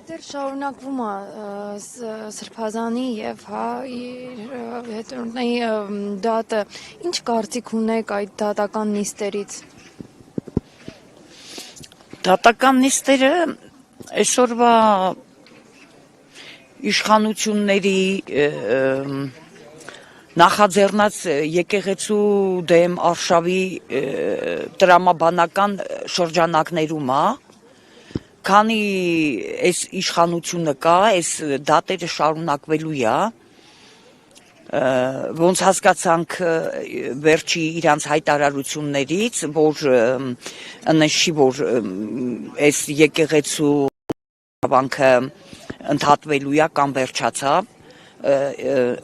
Դեռ շարունակվում է Սրբազանի եւ հետևորդների դատը, ինչ կարծիք ունեք այդ դատական նիստերից։ Դատական նիստերը այսօրվա իշխանությունների նախաձեռնած եկեղեցու դեմ արշավի տրամաբանական շրջանակներում է, քանի այս իշխանությունը կա, այս դատերը շարունակվելու է, ոնց հասկացանք վերջի իրանց հայտարարություններից, որ նշի, որ այս եկեղեցու հավանքը ընդհատվելու է կամ վերջացավ,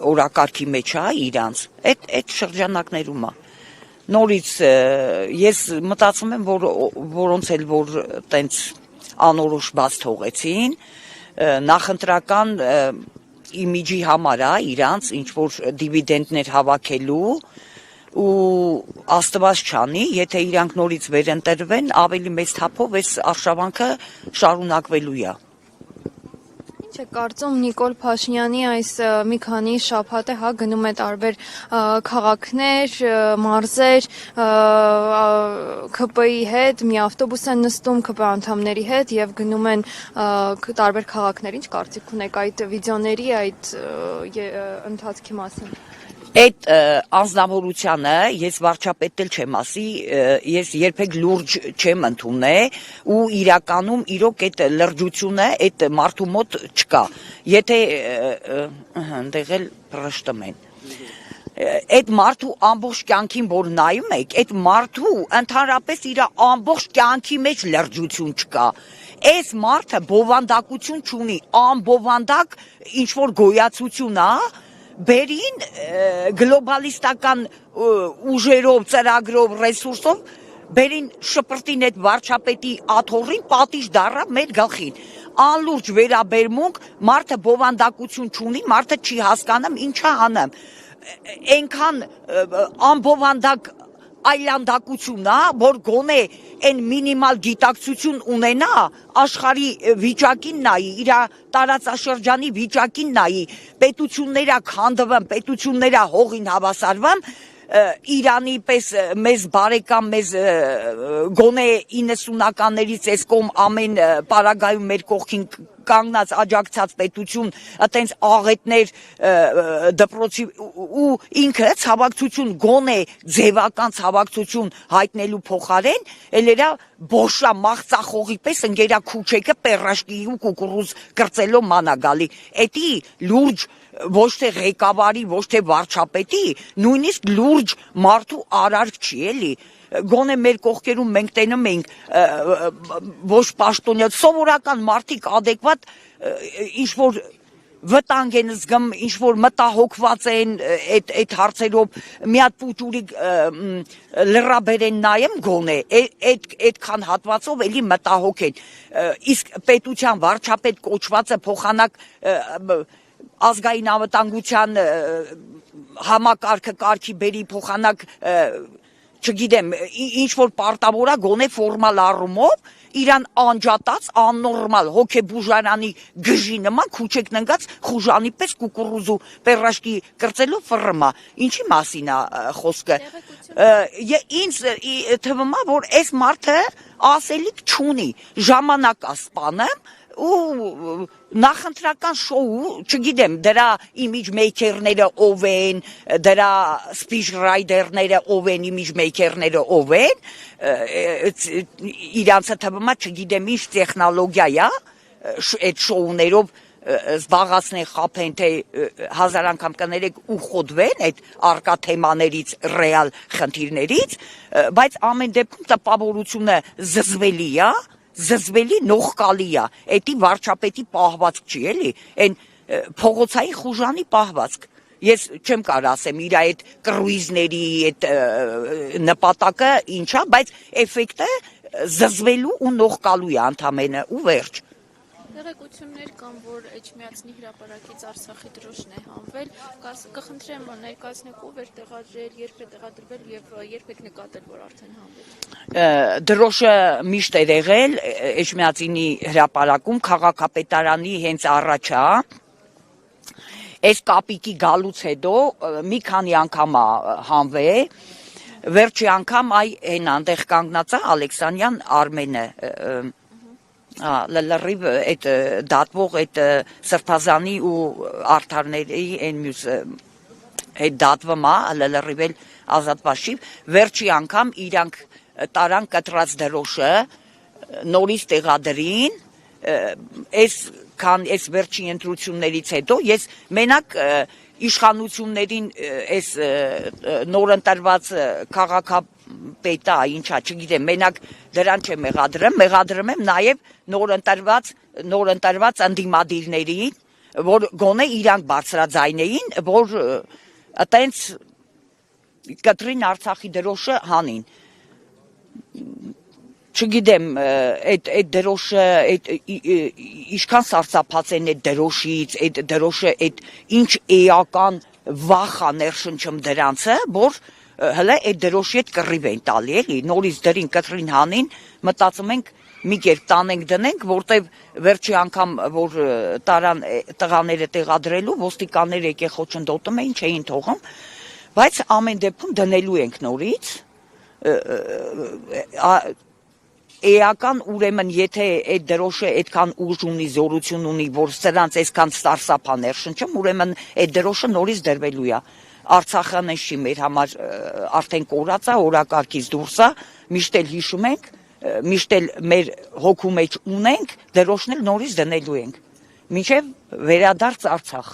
օրակարգի մեջ է իրանց, այդ շրջանակներում է։ Նորից ես մտածում եմ, որ որոնց էլ որ տենց անորոշ բաց թողեցին, նախընտրական իմիջի համար է իրանց ինչ որ դիվիդենդներ հավաքելու ու Աստված չանի, եթե իրանք նորից վերընտրվեն, ավելի մեծ թափով այս արշավանքը շարունակվելու է։ Ինչ է կարծում Նիկոլ Փաշինյանի այս մի քանի շաբաթ է գնում է տարբեր քաղաքներ, մարզեր, ՔՊ-ի հետ, մի ավտոբուս են նստում ՔՊ անդամների հետ եւ գնում են տարբեր քաղաքներ, ինչ կարծիք ունեք այդ վիդեոների, այդ ընթացքի մասին։ Այդ անձնավորությանը ես վարչապետ էլ չեմ ասի, ես երբեք լուրջ չեմ ընդունել ու իրականում իրոք այդ լրջությունը այդ մարդու մոտ չկա։ Եթե այնտեղ էլ պրշտում են։ Այդ մարդու ամբողջ կյանքին որ նայում եք, այդ մարդու ընդհանրապես իր ամբողջ կյանքի մեջ լրջություն չկա։ Այս մարդը բովանդակություն չունի, անբովանդակ ինչ որ գոյացություն է, բերին գլոբալիստական ուժերով, ծրագրով, ռեսուրսով, բերին շպրտին այդ վարչապետի աթոռին պատիժ դառավ մեր գլխին։ Անլուրջ վերաբերմունք, մարդը բովանդակություն չունի, մարդը չի հասկանում ինչա անեմ։ Այնքան անբովանդակ այլանդակություն է, որ գոնե այն մինիմալ գիտակցություն ունենա, աշխարհի վիճակին նայի, իր տարածաշրջանի վիճակին նայի, պետությունները քանդվեն, պետությունները հողին հավասարվեն, Իրանի պես մեզ բարեկամ, մեզ գոնե 90-ականներից այս կողմ ամեն պարագայում մեր կողքին կանգնած աջակցած պետություն, այտենց աղետներ դպրոցի ու ինքը ցավակցություն գոնե ձևական ցավակցություն հայտնելու փոխարեն, էլերա բոշա մաղծախողի պես ընկերա քուչեկը պերաշկի ու կուկուռուզ կրծելով մանագալի։ Էդի լուրջ ոչ թե ղեկավարի, ոչ թե վարչապետի, նույնիսկ լուրջ մարդու արարք չի էլի։ Գոնե մեր կողքերում մենք տենում ենք ոչ պաշտոնյա, սովորական մարդիկ adekvat ինչ որ վտանգ են զգում, ինչ որ մտահոգված են այդ հարցերով, մի հատ պուտուրի լրաբեր են նայում գոնե, այդքան հատվածով էլի մտահոգ են։ Իսկ պետության վարչապետ կոչվածը փոխանակ ազգային անվտանգության համակարգը կարգի բերի փոխանակ չգիտեմ, ինչ որ պարտավոր է գոնե ֆորմալ առումով իրան անջատած, աննորմալ հոգեբուժարանի գժի նման քուչեք ննգած խուժանի պես կուկուռուզու պերաշկի կրծելով ֆռմա։ Ինչի մասին է խոսքը։ Ինձ թվում է, որ այս մարդը ասելիք չունի, ժամանակ է սպանում ու նախընտրական շոու, չգիտեմ, դրա իմիջ մեյքերները ով են, դրա սպիչ ռայդերները ով են, իմիջ մեյքերները ով են, իրանցը թվում է, չգիտեմ, ինչ տեխնոլոգիա է, այդ շոուներով զբաղացնեն, խափեն, թե հազար անգամ կներեք ու խոդվեն այդ արկա թեմաներից, ռեալ խնդիրներից, բայց ամեն դեպքում տպավորությունը զզվելի է, զզվելի նողկալի է, էդի վարչապետի պահվածք չի էլի, այն փողոցային խուժանի պահվածք։ Ես չեմ կարող ասեմ իր այդ կրուիզների այդ նպատակը ինչա, բայց էֆեկտը զզվելու ու նողկալու է ընդամենը ու վերջ։ Տեղեկություններ կան, որ Էջմիածնի հրապարակից Արցախի դրոշն է հանվել, կխնդրեմ ներկայացնեք ով էր տեղադրել, երբ է տեղադրվել եւ երբ եք նկատել, որ արդեն հանվել։ Դրոշը միշտ է եղել Էջմիածնի հրապարակում, քաղաքապետարանի հենց առաջ է։ Այս կապիկի գալուց հետո մի քանի անգամ հանվել, վերջի անգամ այն այնտեղ կանգնած է Ալեքսանյան Արմենը, լրիվ այդ դատվող այդ Սրբազանի ու Արթարների այն մյուս այդ դատվում է լրիվ էլ ազատված չի, վերջի անգամ իրանք տարան կտրած դրոշը նորից տեղադրին, այս վերջի ընտրություններից հետո ես մենակ իշխանություններին այս նորընտրված քաղաքապետը, ինչա, չգիտեմ, մենակ դրան չեմ մեղադրում եմ նաև նորընտրված ընդդիմադիրներին, որ գոնե իրանք բարձրաձայնեին, որ այտենց կտրին Արցախի դրոշը հանին։ Չգիտեմ, այդ դրոշը ինչքան սարսափած են այդ դրոշից, այդ դրոշը ինչ էական վախ է ներշնչում դրանցը, որ հələ այդ դրոշի հետ կռիվ են տալի, էլի, նորից դրին կտրին հանին, մտածում ենք մի կերպ տանենք դնենք, որտեվ վերջի անգամ որ տարան տղաները տեղադրելու, ոստիկանները եկե խոչընդոտում էին, չէին թողում, բայց ամեն դեպքում դնելու ենք նորից, էական ուրեմն եթե այդ դրոշը այդքան ուժ ունի, զորություն ունի, որ սրանց այսքան սարսափ է ներշնչում, ուրեմն այդ դրոշը նորից դրվելու է։ Արցախը նշի մեր համար արդեն կորած է, օրակարգից դուրս է, միշտ էլ հիշում ենք, միշտ էլ մեր հոգու մեջ ունենք, դրոշն էլ նորից դնելու ենք։ Մինչև վերադարձ Արցախ։